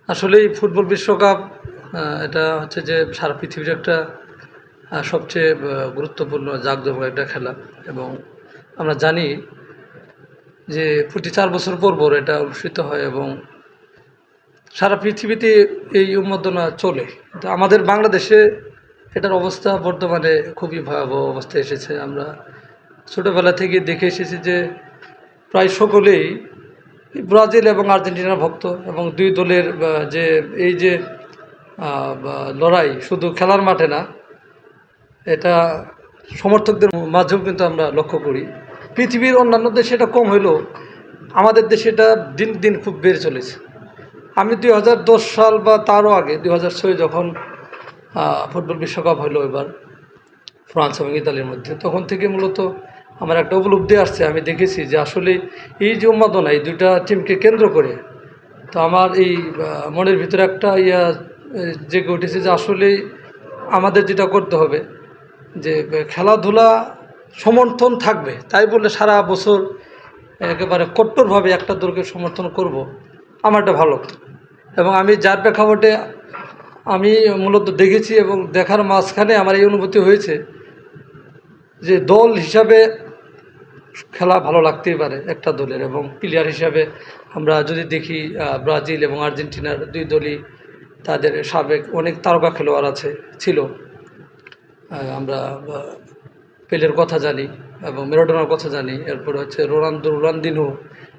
আসলেই ফুটবল বিশ্বকাপ এটা হচ্ছে যে সারা পৃথিবীর একটা সবচেয়ে গুরুত্বপূর্ণ জাঁকজমক একটা খেলা। এবং আমরা জানি যে প্রতি 4 বছর পর পর এটা অনুষ্ঠিত হয় এবং সারা পৃথিবীতে এই উন্মাদনা চলে। তো আমাদের বাংলাদেশে এটার অবস্থা বর্তমানে খুবই ভয়াবহ অবস্থায় এসেছে। আমরা ছোটোবেলা থেকে দেখে এসেছি যে প্রায় সকলেই ব্রাজিল এবং আর্জেন্টিনার ভক্ত, এবং দুই দলের যে এই যে লড়াই শুধু খেলার মাঠে না, এটা সমর্থকদের মাঝেও কিন্তু আমরা লক্ষ্য করি। পৃথিবীর অন্যান্য দেশে এটা কম হইলেও আমাদের দেশে এটা দিন দিন খুব বেড়ে চলেছে। আমি 2010 সাল বা তারও আগে 2006 যখন ফুটবল বিশ্বকাপ হলো এবার ফ্রান্স এবং ইতালির মধ্যে, তখন থেকে মূলত আমার একটা উপলব্ধি আসছে। আমি দেখেছি যে আসলে এই যে উন্মাদনা এই দুইটা টিমকে কেন্দ্র করে, তো আমার এই মনের ভিতরে একটা জেগে উঠেছে যে আসলেই আমাদের যেটা করতে হবে যে খেলাধুলা সমর্থন থাকবে, তাই বলে সারা বছর একেবারে কট্টরভাবে একটা দলকে সমর্থন করব, আমার এটা ভালো। এবং আমি যার প্রেক্ষাপটে আমি মূলত দেখেছি এবং দেখার মাঝখানে আমার এই অনুভূতি হয়েছে যে দল হিসাবে খেলা ভালো লাগতেই পারে একটা দলের, এবং প্লেয়ার হিসাবে আমরা যদি দেখি ব্রাজিল এবং আর্জেন্টিনার দুই দলই তাদের সাবেক অনেক তারকা খেলোয়াড় ছিল। আমরা পেলের কথা জানি এবং ম্যারাডোনার কথা জানি, এরপরে হচ্ছে রোনালদিনহো,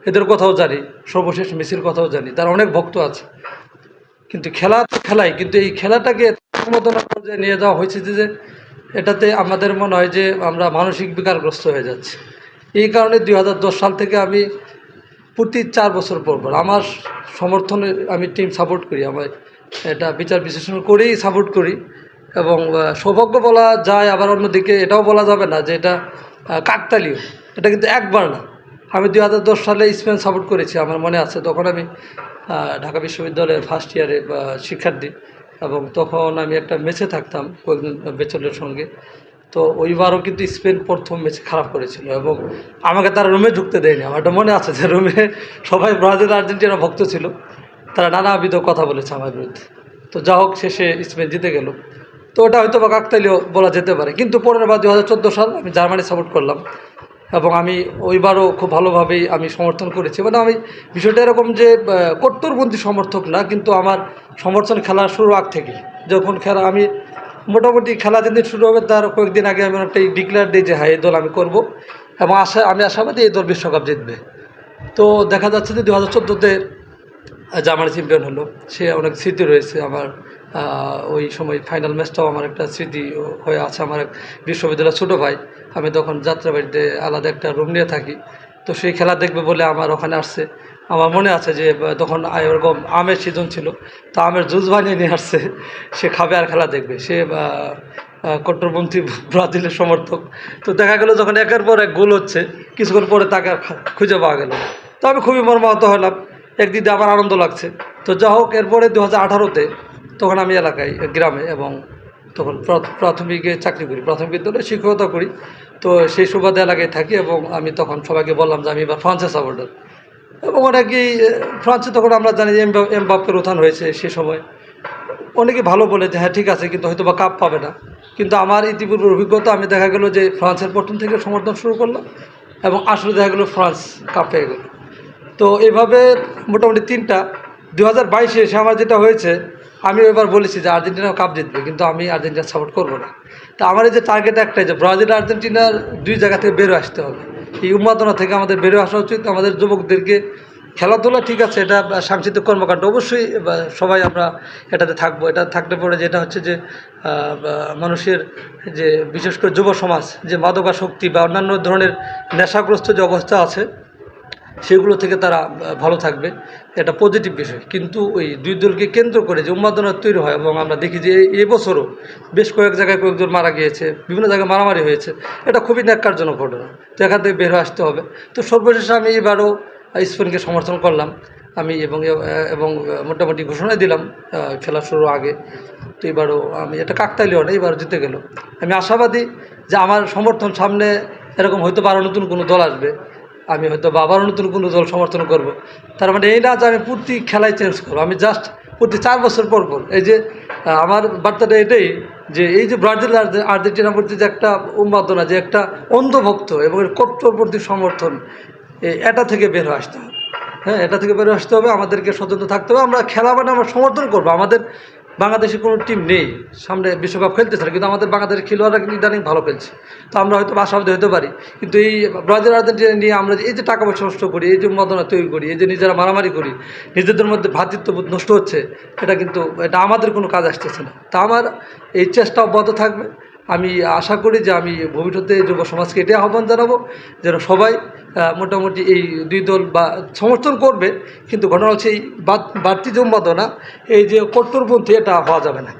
এদের কথাও জানি, সর্বশেষ মেসির কথাও জানি। তার অনেক ভক্ত আছে। কিন্তু খেলা তো খেলাই, কিন্তু এই খেলাটাকে উন্মাদনার পর্যায়ে নিয়ে যাওয়া হয়েছে যে এটাতে আমাদের মনে হয় যে আমরা মানসিক বিকারগ্রস্ত হয়ে যাচ্ছি। এই কারণে 2010 সাল থেকে আমি প্রতি 4 বছর পর পর আমার সমর্থনে আমি টিম সাপোর্ট করি। আমার এটা বিচার বিশ্লেষণ করেই সাপোর্ট করি। এবং সৌভাগ্য বলা যায়, আবার অন্যদিকে এটাও বলা যাবে না যে এটা কাকতালীয়। এটা কিন্তু একবার না। আমি 2010 সালে স্পেন সাপোর্ট করেছি, আমার মনে আছে। তখন আমি ঢাকা বিশ্ববিদ্যালয়ের ফার্স্ট ইয়ারে শিক্ষার্থী, এবং তখন আমি একটা ম্যাচে থাকতাম কয়েকজন বেচলের সঙ্গে। তো ওইবারও কিন্তু স্পেন প্রথম ম্যাচ খারাপ করেছিল এবং আমাকে তারা রুমে ঢুকতে দেয়নি। আমার একটা মনে আছে যে রুমে সবাই ব্রাজিল আর্জেন্টিনা ভক্ত ছিল, তারা নানাবিধ কথা বলেছে আমার বিরুদ্ধে। তো যা হোক, শেষে স্পেন জিতে গেল। তো ওটা হয়তো বা কাকতালীয় বলা যেতে পারে। কিন্তু পরের বার 2014 সাল আমি জার্মানি সাপোর্ট করলাম, এবং আমি ওইবারও খুব ভালোভাবেই আমি সমর্থন করেছি। মানে আমি বিষয়টা এরকম যে কট্টরপন্থী সমর্থক না, কিন্তু আমার সমর্থন খেলা শুরু আগ থেকে। যখন খেলা আমি মোটামুটি খেলা যেদিন শুরু হবে তার কয়েকদিন আগে আমি একটা ডিক্লেয়ার দিই যে হ্যাঁ, এই দল আমি করব, এবং আমি আশাবাদী এই দল বিশ্বকাপ জিতবে। তো দেখা যাচ্ছে যে 2014-তে জার্মানি চ্যাম্পিয়ন হলো। সে অনেক স্মৃতি রয়েছে আমার। ওই সময় ফাইনাল ম্যাচটাও আমার একটা স্মৃতি হয়ে আছে। আমার এক বিশ্ববিদ্যালয়ের ছোটো ভাই, আমি তখন যাত্রাবাড়িতে আলাদা একটা রুম নিয়ে থাকি, তো সেই খেলা দেখবে বলে আমার ওখানে আসছে। আমার মনে আছে যে তখন এরকম আমের সিজন ছিল, তো আমের জুস বানিয়ে নিয়ে আসছে, সে খাবে আর খেলা দেখবে। সে কট্টরপন্থী ব্রাজিলের সমর্থক। তো দেখা গেল যখন একের পর এক গোল হচ্ছে, কিছুক্ষণ পরে তাকে আর খুঁজে পাওয়া গেল। তো আমি খুবই মর্মাহত হলাম, একদিকে আমার আনন্দ লাগছে। তো যা হোক, এরপরে 2018-তে তখন আমি এলাকায় গ্রামে, এবং তখন প্রাথমিকে চাকরি করি, প্রাথমিক বিদ্যালয়ে শিক্ষকতা করি। তো সেই সুবাদে এলাকায় থাকি, এবং আমি তখন সবাইকে বললাম যে আমি এবার ফ্রান্সের সাপোর্টার। এবং অনেকেই ফ্রান্সে, তখন আমরা জানি যে এমবাপ্পের উত্থান হয়েছে সে সময়, অনেকে ভালো বলে যে হ্যাঁ ঠিক আছে, কিন্তু হয়তো বা কাপ পাবে না। কিন্তু আমার ইতিপূর্বের অভিজ্ঞতা, আমি দেখা গেলো যে ফ্রান্সের প্রথম থেকে সমর্থন শুরু করলাম, এবং আসলে দেখা গেলো ফ্রান্স কাপ পেয়ে গেল। তো এইভাবে মোটামুটি 3টা 2022-এ এসে আমার যেটা হয়েছে, আমি এবার বলেছি যে আর্জেন্টিনা কাপ জিতবে, কিন্তু আমি আর্জেন্টিনা সাপোর্ট করবো না। তা আমার এই যে টার্গেট একটাই, যে ব্রাজিল আর্জেন্টিনার দুই জায়গা থেকে বেরো আসতে হবে। এই উন্মাদনা থেকে আমাদের বেরো আসা উচিত। আমাদের যুবকদেরকে খেলাধুলা ঠিক আছে, এটা সাংস্কৃতিক কর্মকাণ্ড, অবশ্যই সবাই আমরা এটাতে থাকবো। এটা থাকলে পরে যেটা হচ্ছে যে মানুষের যে বিশেষ করে যুব সমাজ যে মাদকাসক্তি বা অন্যান্য ধরনের নেশাগ্রস্ত যে অবস্থা আছে, সেগুলো থেকে তারা ভালো থাকবে, এটা পজিটিভ বিষয়। কিন্তু ওই দুই দলকে কেন্দ্র করে যে উন্মাদনা তৈরি হয়, এবং আমরা দেখি যে এবছরও বেশ কয়েক জায়গায় কয়েকজন মারা গিয়েছে, বিভিন্ন জায়গায় মারামারি হয়েছে, এটা খুবই ন্যাক্কারজনক ঘটনা। তো এখান থেকে বের হয়ে আসতে হবে। তো সর্বশেষে আমি এবারও স্পেনকে সমর্থন করলাম আমি, এবং মোটামুটি ঘোষণা দিলাম খেলা শুরুর আগে। তো এবারও আমি, এটা কাকতালীয় না, এবারও জিতে গেল। আমি আশাবাদী যে আমার সমর্থন সামনে এরকম হয়তো আরও নতুন কোনো দল আসবে, আমি হয়তো আবারও নতুন কোনো দল সমর্থন করব। তার মানে এই না যে আমি প্রতি খেলায় চেঞ্জ করবো। আমি জাস্ট প্রতি 4 বছর পর পর। এই যে আমার বার্তাটা এটাই যে এই যে ব্রাজিল আর আর্জেন্টিনার প্রতি যে একটা উন্মাদনা, যে একটা অন্ধভক্ত এবং এর কট্টরপন্থী সমর্থন, এটা থেকে বের হয়ে আসতে হবে। হ্যাঁ, এটা থেকে বের হয়ে আসতে হবে, আমাদেরকে সচেতন থাকতে হবে। আমরা খেলা মানে আমরা সমর্থন করবো। আমাদের বাংলাদেশে কোনো টিম নেই, সামনে বিশ্বকাপ খেলতেছে না, কিন্তু আমাদের বাংলাদেশের খেলোয়াড়রা কিন্তু ইদানিং ভালো খেলছে। তো আমরা হয়তো আশাবাদী হতে পারি, কিন্তু এই ব্রাজিল আর্জেন্টিনা নিয়ে আমরা এই যে টাকা পয়সা নষ্ট করি, এই যে উন্মাদনা তৈরি করি, এই যে নিজেরা মারামারি করি, নিজেদের মধ্যে ভ্রাতৃত্ববোধ নষ্ট হচ্ছে, এটা আমাদের কোনো কাজ আসতেছে না। তা আমার এই চেষ্টা অব্যাহত থাকবে। আমি আশা করি যে আমি ভবিষ্যতে যুব সমাজকে এটাই আহ্বান জানাবো, যেন সবাই মোটামুটি এই দুই দল বা সমর্থন করবে, কিন্তু ঘটনা হচ্ছে এই বাড়তি যে উন্মাদনা, এই যে কট্টরপন্থী, এটা হওয়া যাবে না।